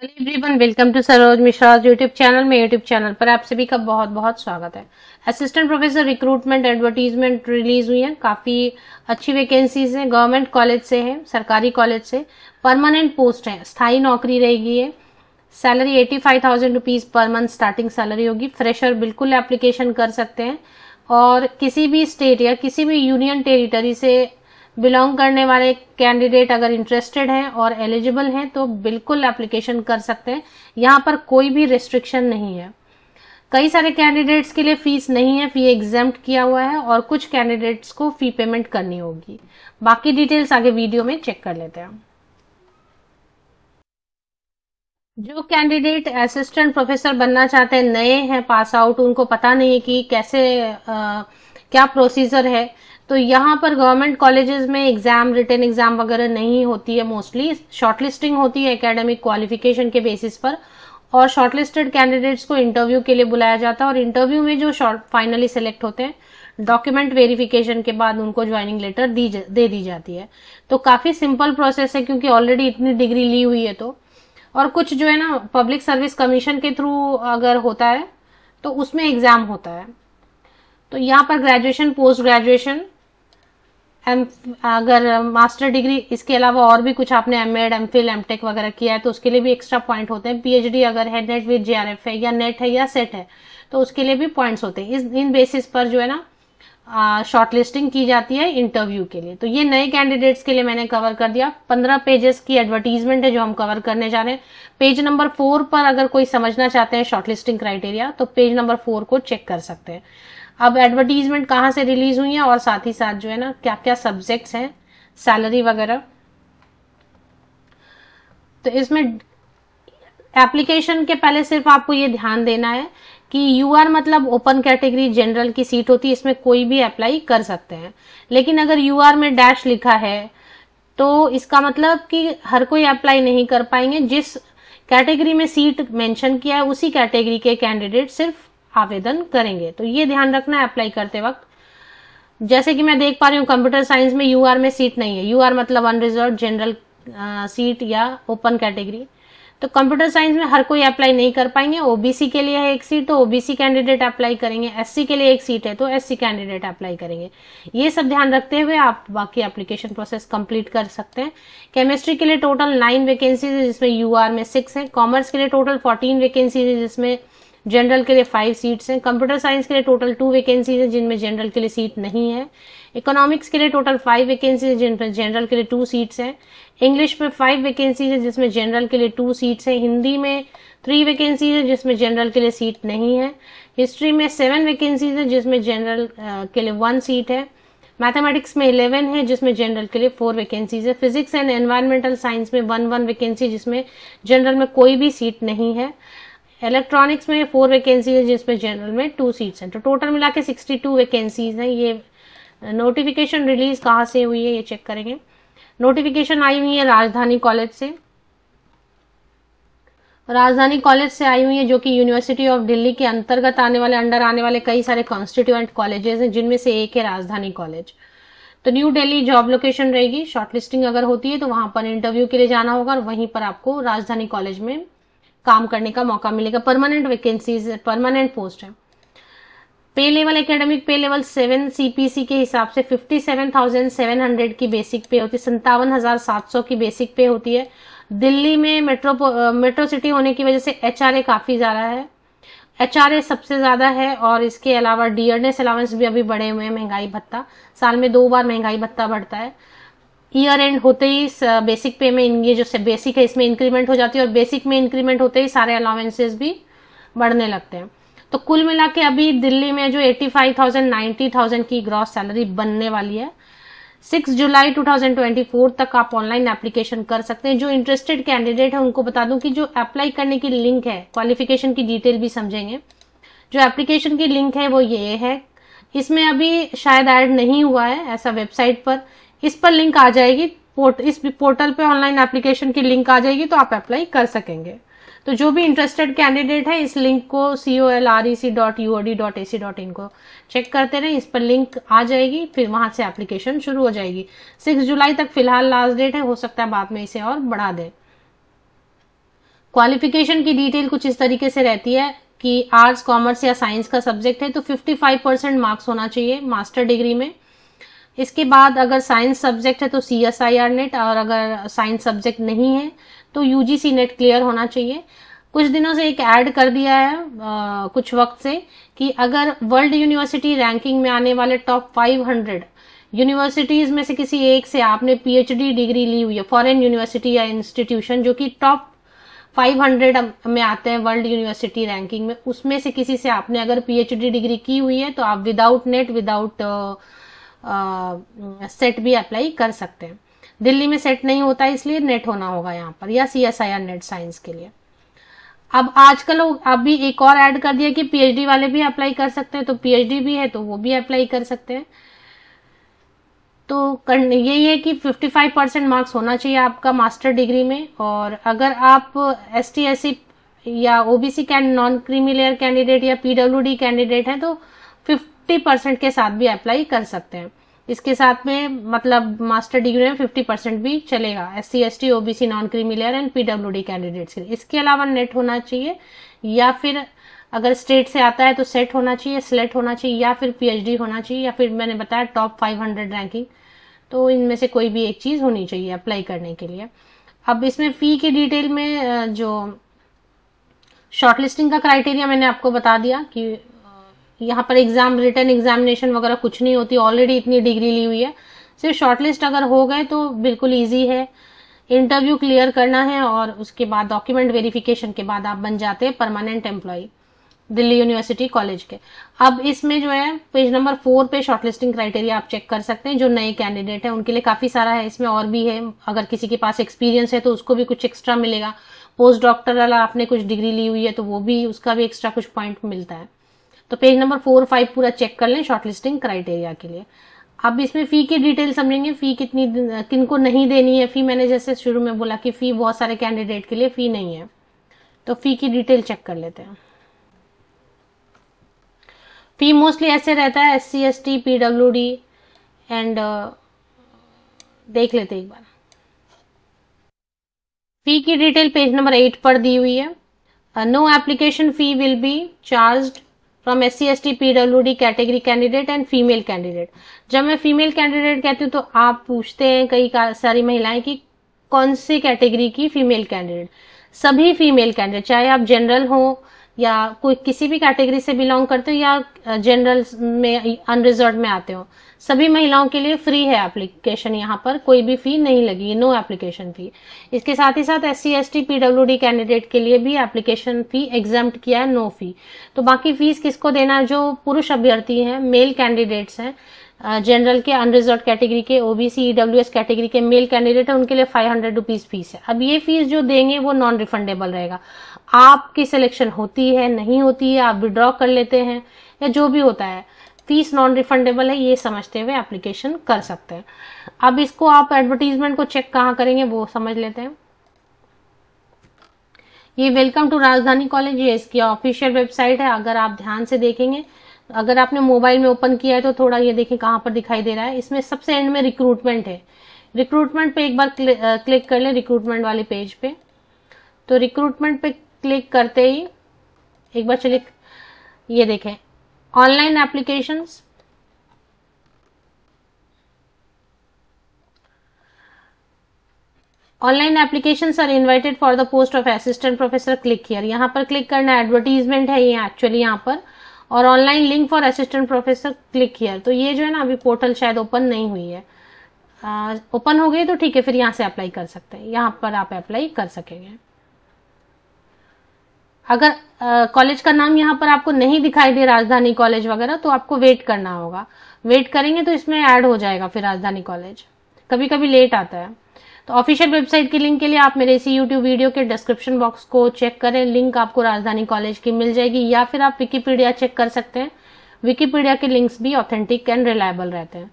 Hello everyone, welcome to Saroj Mishra YouTube channel में। YouTube channel पर आप सभी का बहुत बहुत स्वागत है। Assistant professor recruitment advertisement release हुई है। काफी अच्छी वैकेंसीज हैं। गवर्नमेंट कॉलेज से है, सरकारी कॉलेज से। परमानेंट पोस्ट है, स्थायी नौकरी रहेगी ये। Salary 85,000 rupees per month starting salary होगी। फ्रेशर बिल्कुल एप्लीकेशन कर सकते हैं और किसी भी स्टेट या किसी भी यूनियन टेरिटरी से बिलोंग करने वाले कैंडिडेट अगर इंटरेस्टेड हैं और एलिजिबल हैं तो बिल्कुल एप्लीकेशन कर सकते हैं। यहाँ पर कोई भी रिस्ट्रिक्शन नहीं है। कई सारे कैंडिडेट्स के लिए फीस नहीं है, फी एग्जेम्प्ट किया हुआ है, और कुछ कैंडिडेट्स को फी पेमेंट करनी होगी। बाकी डिटेल्स आगे वीडियो में चेक कर लेते हैं। जो कैंडिडेट असिस्टेंट प्रोफेसर बनना चाहते हैं, नए हैं, पास आउट, उनको पता नहीं है कि कैसे क्या प्रोसीजर है, तो यहाँ पर गवर्नमेंट कॉलेजेस में एग्जाम, रिटन एग्जाम वगैरह नहीं होती है। मोस्टली शॉर्टलिस्टिंग होती है एकेडमिक क्वालिफिकेशन के बेसिस पर, और शॉर्टलिस्टेड कैंडिडेट्स को इंटरव्यू के लिए बुलाया जाता है, और इंटरव्यू में जो फाइनली सिलेक्ट होते हैं, डॉक्यूमेंट वेरिफिकेशन के बाद उनको ज्वाइनिंग लेटर दे दी जाती है। तो काफी सिंपल प्रोसेस है, क्योंकि ऑलरेडी इतनी डिग्री ली हुई है। तो और कुछ जो है ना, पब्लिक सर्विस कमीशन के थ्रू अगर होता है तो उसमें एग्जाम होता है। तो यहाँ पर ग्रेजुएशन, पोस्ट ग्रेजुएशन, अगर मास्टर डिग्री, इसके अलावा और भी कुछ आपने एमएड, एमफिल, एमटेक वगैरह किया है तो उसके लिए भी एक्स्ट्रा पॉइंट होते हैं। पीएचडी अगर है, नेट विद जेआरएफ है, या नेट है, या सेट है, तो उसके लिए भी पॉइंट्स होते हैं। इन बेसिस पर जो है ना शॉर्टलिस्टिंग की जाती है इंटरव्यू के लिए। तो ये नए कैंडिडेट्स के लिए मैंने कवर कर दिया। 15 पेजेस की एडवर्टीजमेंट है जो हम कवर करने जा रहे हैं। पेज नंबर 4 पर अगर कोई समझना चाहते हैं शॉर्टलिस्टिंग क्राइटेरिया, तो पेज नंबर 4 को चेक कर सकते हैं। अब एडवर्टीजमेंट कहाँ से रिलीज हुई है और साथ ही साथ जो है ना क्या क्या सब्जेक्ट्स हैं, सैलरी वगैरह। तो इसमें एप्लीकेशन के पहले सिर्फ आपको ये ध्यान देना है कि यूआर मतलब ओपन कैटेगरी जनरल की सीट होती है, इसमें कोई भी अप्लाई कर सकते हैं। लेकिन अगर यूआर में डैश लिखा है तो इसका मतलब कि हर कोई अप्लाई नहीं कर पाएंगे। जिस कैटेगरी में सीट मेंशन किया है उसी कैटेगरी के कैंडिडेट सिर्फ आवेदन करेंगे। तो ये ध्यान रखना है अप्लाई करते वक्त। जैसे कि मैं देख पा रही हूँ कंप्यूटर साइंस में यूआर में सीट नहीं है। यूआर मतलब अनरिजर्व जनरल सीट या ओपन कैटेगरी। तो कंप्यूटर साइंस में हर कोई अप्लाई नहीं कर पाएंगे। ओबीसी के लिए है एक सीट तो ओबीसी कैंडिडेट अप्लाई करेंगे, एससी के लिए एक सीट है तो एससी कैंडिडेट अप्लाई करेंगे। ये सब ध्यान रखते हुए आप बाकी एप्लीकेशन प्रोसेस कंप्लीट कर सकते हैं। केमिस्ट्री के लिए टोटल 9 वैकेंसीज है जिसमें यूआर में 6 है। कॉमर्स के लिए टोटल 14 वैकेंसीज है जिसमें जनरल के लिए 5 सीट्स हैं। कंप्यूटर साइंस के लिए टोटल 2 वैकेंसीज है जिनमें जनरल के लिए सीट नहीं है। इकोनॉमिक्स के लिए टोटल 5 वैकेंसीज है जिनमें जनरल के लिए 2 सीट्स हैं। इंग्लिश में 5 वैकेंसीज है जिसमें जनरल के लिए 2 सीट्स हैं। हिंदी में 3 वैकेंसीज है जिसमें जनरल के लिए सीट नहीं है। हिस्ट्री में 7 वैकेंसीज है जिसमें जनरल के लिए 1 सीट है। मैथमेटिक्स में 11 है जिसमें जनरल के लिए 4 वैकेंसीज है। फिजिक्स एंड एनवायरमेंटल साइंस में 1 वैकेंसी जिसमें जनरल में कोई भी सीट नहीं है। इलेक्ट्रॉनिक्स में 4 वैकेंसी है जिसमें जनरल में 2 सीट्स हैं। तो टोटल मिला के 62 वैकेंसीज हैं। ये नोटिफिकेशन रिलीज कहाँ से हुई है ये चेक करेंगे। नोटिफिकेशन आई हुई है राजधानी कॉलेज से। राजधानी कॉलेज से आई हुई है जो कि यूनिवर्सिटी ऑफ दिल्ली के अंतर्गत आने वाले, अंडर आने वाले कई सारे कॉन्स्टिट्यूएंट कॉलेजेस हैं जिनमें से एक है राजधानी कॉलेज। तो न्यू दिल्ली जॉब लोकेशन रहेगी। शॉर्टलिस्टिंग अगर होती है तो वहां पर इंटरव्यू के लिए जाना होगा और वहीं पर आपको राजधानी कॉलेज में काम करने का मौका मिलेगा। परमानेंट वैकेंसीज, परमानेंट पोस्ट है। पे लेवल, एकेडमिक पे लेवल 7 सीपीसी के हिसाब से 57,700 की बेसिक पे होती है। 57,700 की बेसिक पे होती है। दिल्ली में मेट्रो सिटी होने की वजह से एचआरए काफी ज्यादा है। एचआरए सबसे ज्यादा है, और इसके अलावा डियरनेस अलाउंस भी अभी बढ़े हुए हैं। महंगाई भत्ता, साल में 2 बार महंगाई भत्ता बढ़ता है। ईयर एंड होते ही बेसिक पे में, ये जो बेसिक है इसमें इंक्रीमेंट हो जाती है, और बेसिक में इंक्रीमेंट होते ही सारे अलाउंसेस भी बढ़ने लगते हैं। तो कुल मिला के अभी दिल्ली में जो 85,000 90,000 की ग्रॉस सैलरी बनने वाली है। 6 जुलाई 2024 तक आप ऑनलाइन एप्लीकेशन कर सकते हैं। जो इंटरेस्टेड कैंडिडेट है उनको बता दूं कि जो अप्लाई करने की लिंक है, क्वालिफिकेशन की डिटेल भी समझेंगे। जो एप्लीकेशन की लिंक है वो ये है। इसमें अभी शायद ऐड नहीं हुआ है ऐसा वेबसाइट पर। इस पर लिंक आ जाएगी, इस पोर्टल पे ऑनलाइन एप्लीकेशन की लिंक आ जाएगी तो आप अप्लाई कर सकेंगे। तो जो भी इंटरेस्टेड कैंडिडेट है इस लिंक को colrec.uod.ac.in को चेक करते रहे। इस पर लिंक आ जाएगी, फिर वहां से एप्लीकेशन शुरू हो जाएगी। 6 जुलाई तक फिलहाल लास्ट डेट है, हो सकता है बाद में इसे और बढ़ा दें। क्वालिफिकेशन की डिटेल कुछ इस तरीके से रहती है कि आर्ट्स, कॉमर्स या साइंस का सब्जेक्ट है तो 55% मार्क्स होना चाहिए मास्टर डिग्री में। इसके बाद अगर साइंस सब्जेक्ट है तो CSIR नेट, और अगर साइंस सब्जेक्ट नहीं है तो UGC नेट क्लियर होना चाहिए। कुछ दिनों से एक ऐड कर दिया है कुछ वक्त से कि अगर वर्ल्ड यूनिवर्सिटी रैंकिंग में आने वाले टॉप 500 यूनिवर्सिटीज में से किसी एक से आपने PhD डिग्री ली हुई है, फॉरेन यूनिवर्सिटी या इंस्टीट्यूशन जो कि टॉप 500 में आते हैं वर्ल्ड यूनिवर्सिटी रैंकिंग में, उसमें से किसी से आपने अगर PhD डिग्री की हुई है तो आप विदाउट नेट, विदाउट सेट भी अप्लाई कर सकते हैं। दिल्ली में सेट नहीं होता है इसलिए नेट होना होगा यहाँ पर, या CSIR नेट साइंस के लिए। अब आजकल अभी एक और ऐड कर दिया कि PhD वाले भी अप्लाई कर सकते हैं, तो PhD भी है तो वो भी अप्लाई कर सकते हैं। तो यही है कि 55% मार्क्स होना चाहिए आपका मास्टर डिग्री में, और अगर आप ST SC या OBC non creamy layer candidate या PWD कैंडिडेट हैं तो 50% के साथ भी अप्लाई कर सकते हैं। इसके साथ में मतलब मास्टर डिग्री में 50% भी चलेगा SC ST OBC non creamy layer and PWD candidates के लिए। इसके अलावा नेट होना चाहिए, या फिर अगर स्टेट से आता है तो सेट होना चाहिए, स्लेट होना चाहिए, या फिर PhD होना चाहिए, या फिर मैंने बताया टॉप 500 रैंकिंग। तो इनमें से कोई भी एक चीज होनी चाहिए अप्लाई करने के लिए। अब इसमें फी की डिटेल में जो शॉर्टलिस्टिंग का क्राइटेरिया मैंने आपको बता दिया कि यहाँ पर एग्जाम, रिटन एग्जामिनेशन वगैरह कुछ नहीं होती, ऑलरेडी इतनी डिग्री ली हुई है। सिर्फ शॉर्टलिस्ट अगर हो गए तो बिल्कुल ईजी है, इंटरव्यू क्लियर करना है और उसके बाद डॉक्यूमेंट वेरिफिकेशन के बाद आप बन जाते हैं permanent employ Delhi university college के। अब इसमें जो है पेज नंबर 4 पे शॉर्टलिस्टिंग क्राइटेरिया आप चेक कर सकते हैं। जो नए कैंडिडेट है उनके लिए काफी सारा है, इसमें और भी है। अगर किसी के पास एक्सपीरियंस है तो उसको भी कुछ एक्स्ट्रा मिलेगा, पोस्ट डॉक्टरल आपने कुछ डिग्री ली हुई है तो वो भी, उसका भी एक्स्ट्रा कुछ पॉइंट मिलता है। तो पेज नंबर 4 5 पूरा चेक कर लें शॉर्टलिस्टिंग क्राइटेरिया के लिए। अब इसमें फी की डिटेल समझेंगे, फी कितनी, किनको नहीं देनी है फी। मैंने जैसे शुरू में बोला कि फी बहुत सारे कैंडिडेट के लिए फी नहीं है, तो फी की डिटेल चेक कर लेते हैं। फी मोस्टली ऐसे रहता है SC ST PWD एंड देख लेते एक बार। फी की डिटेल पेज नंबर 8 पर दी हुई है। No application fee will be charged from SC ST PWD category candidate and female candidate. जब मैं फीमेल कैंडिडेट कहती हूँ तो आप पूछते हैं कई सारी महिलाएं कि कौन सी कैटेगरी की फीमेल कैंडिडेट। सभी फीमेल कैंडिडेट, चाहे आप जनरल हो या कोई किसी भी कैटेगरी से बिलोंग करते हो या जनरल में अनरिजर्व में आते हो, सभी महिलाओं के लिए फ्री है एप्लीकेशन। यहाँ पर कोई भी फी नहीं लगी, नो एप्लीकेशन फी। इसके साथ ही साथ SC ST PWD कैंडिडेट के लिए भी एप्लीकेशन फी एग्जम्प्ट किया है, नो फी। तो बाकी फीस किसको देना है? जो पुरुष अभ्यर्थी हैं, मेल कैंडिडेट्स हैं, जनरल के, अनरिजर्व कैटेगरी के, OBC EWS कैटेगरी के मेल कैंडिडेट है, उनके लिए 500 रुपीज फीस है। अब ये फीस जो देंगे वो नॉन रिफंडेबल रहेगा। आपकी सिलेक्शन होती है, नहीं होती है, आप विड्रॉ कर लेते हैं या जो भी होता है, फीस नॉन रिफंडेबल है, ये समझते हुए एप्लीकेशन कर सकते हैं। अब इसको आप एडवर्टीजमेंट को चेक कहाँ करेंगे वो समझ लेते हैं। ये वेलकम टू राजधानी कॉलेज, ये इसकी ऑफिशियल वेबसाइट है। अगर आप ध्यान से देखेंगे, अगर आपने मोबाइल में ओपन किया है तो थोड़ा ये देखें कहाँ पर दिखाई दे रहा है। इसमें सबसे एंड में रिक्रूटमेंट है। रिक्रूटमेंट पे एक बार क्लिक कर लें, रिक्रूटमेंट वाले पेज पे। तो रिक्रूटमेंट पे क्लिक करते ही एक बार चलिए, ये देखें online applications. Online applications are invited for the post of assistant professor, click here. यहाँ पर क्लिक करना, एडवर्टीजमेंट है ये एक्चुअली यहाँ पर, और online link for assistant professor, click here. तो ये जो है ना, अभी पोर्टल शायद ओपन नहीं हुई है। ओपन हो गई तो ठीक है, फिर यहाँ से अप्लाई कर सकते हैं, यहाँ पर आप अप्लाई कर सकेंगे। अगर कॉलेज का नाम यहाँ पर आपको नहीं दिखाई दे, राजधानी कॉलेज वगैरह, तो आपको वेट करना होगा। वेट करेंगे तो इसमें ऐड हो जाएगा फिर राजधानी कॉलेज, कभी कभी लेट आता है। तो ऑफिशियल वेबसाइट की लिंक के लिए आप मेरे इसी यूट्यूब वीडियो के डिस्क्रिप्शन बॉक्स को चेक करें, लिंक आपको राजधानी कॉलेज की मिल जाएगी, या फिर आप विकिपीडिया चेक कर सकते हैं। विकिपीडिया के लिंक्स भी ऑथेंटिक एंड रिलायबल रहते हैं।